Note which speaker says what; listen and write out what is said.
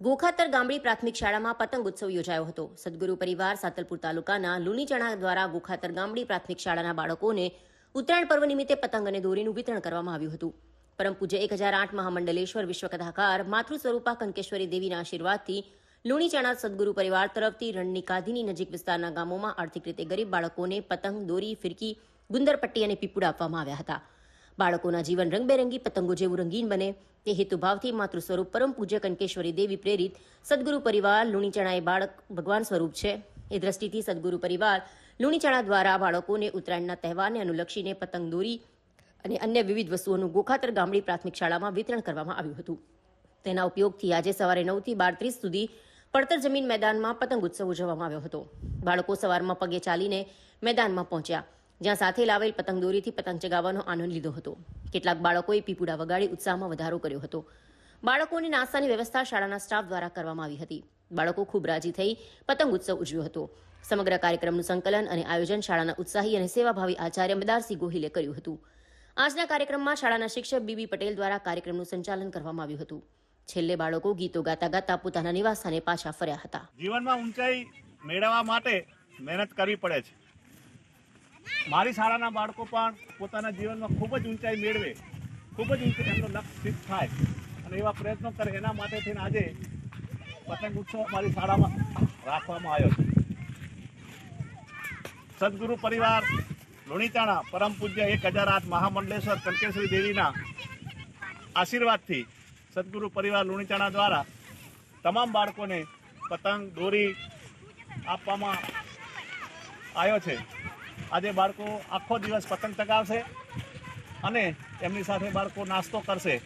Speaker 1: ગોખાતર ગામડી પ્રાથમિક શાળામાં પતંગ ઉત્સવ યોજાયો હતો। સદગુરુ પરિવાર સાતલપુર તાલુકાના લુણીચણા દ્વારા ગોખાતર ગામડી પ્રાથમિક શાળાના બાળકોને ઉત્તરાયણ પર્વ નિમિત્તે પતંગ અને દોરીનું વિતરણ કરવામાં આવ્યું હતું। પરમ પૂજ્ય 1008 મહામંડલેશ્વર વિશ્વકથાકાર માતૃ સ્વરૂપા કંકેશ્વરી દેવીના આશીર્વાદથી લુણીચણા સદગુરુ પરિવાર તરફથી રણની કાધીની નજીક વિસ્તારના ગામોમાં આર્થિક રીતે ગરીબ બાળકોને પતંગ, દોરી, ફિરકી, ગુંદરપટ્ટી અને પીપુડા આપવામાં આવ્યા હતા। બાળકોના જીવન રંગબેરંગી પતંગો જેવું રંગીન બને તે હેતુભાવથી માતૃ સ્વરૂપ પરમ પૂજ્ય કંકેશ્વરી દેવી પ્રેરિત સદગુરુ પરિવાર લુણીચણા એ બાળક ભગવાન સ્વરૂપ છે। એ દ્રષ્ટિથી સદગુરુ પરિવાર લુણીચણા દ્વારા બાળકોને ઉત્તરાયણના તહેવારને અનુલક્ષીને પતંગ, દોરી અને અન્ય વિવિધ વસ્તુઓનું ગોખાતર ગામડી પ્રાથમિક શાળામાં વિતરણ કરવામાં આવ્યું હતું। તેના ઉપયોગથી આજે સવારે 9 થી 12:30 સુધી પડતર જમીન મેદાનમાં પતંગ ઉત્સવ ઉજવવામાં આવ્યો હતો। બાળકો સવારમાં પગે ચાલીને મેદાનમાં પહોંચ્યા, જ્યાં સાથે લાવેલ પતંગ દોરીથી પતંગ ચગાવવાનો આનંદ લીધો હતો। કેટલાક બાળકોએ પીપુડા વગાડી ઉત્સાહમાં વધારો કર્યો હતો। બાળકોને નાસ્તાની વ્યવસ્થા શાળાના સ્ટાફ દ્વારા કરવામાં આવી હતી। બાળકો ખૂબ રાજી થઈ પતંગ ઉત્સવ ઉજવ્યો હતો। સમગ્ર કાર્યક્રમનું સંકલન અને આયોજન શાળાના ઉત્સાહી અને સેવાભાવી આચાર્ય મદારસિંહ ગોહિલે કર્યું હતું। આજના કાર્યક્રમમાં શાળાના શિક્ષક બીબી પટેલ દ્વારા કાર્યક્રમનું સંચાલન કરવામાં આવ્યું હતું। છેલ્લે બાળકો ગીતો ગાતા ગાતા પોતાના નિવાસસ્થાને પાછા ફર્યા હતા।
Speaker 2: જીવનમાં ઊંચાઈ મેળવવા માટે મહેનત કરવી પડે છે। મારી શાળાના બાળકો પણ પોતાના જીવનમાં ખૂબ જ ઊંચાઈ મેળવે, ખૂબ જ ઊંચાઈ એમનો લક્ષ્ય સિદ્ધ થાય અને એવા પ્રયત્નો કરે। એના માટે થઈને આજે પતંગ ઉત્સવ મારી શાળામાં રાખવામાં આવ્યો છે। સદગુરુ પરિવાર લુણીચણા પરમ પૂજ્ય 1008 મહામંડલેશ્વર કંકેશ્વરી દેવીના આશીર્વાદથી સદગુરુ પરિવાર લુણીચણા દ્વારા તમામ બાળકોને પતંગ, દોરી આપવામાં આવ્યો છે। આજે બાળકો આખો દિવસ પતંગ ચગાવશે અને એમની સાથે બાળકો નાસ્તો કરશે।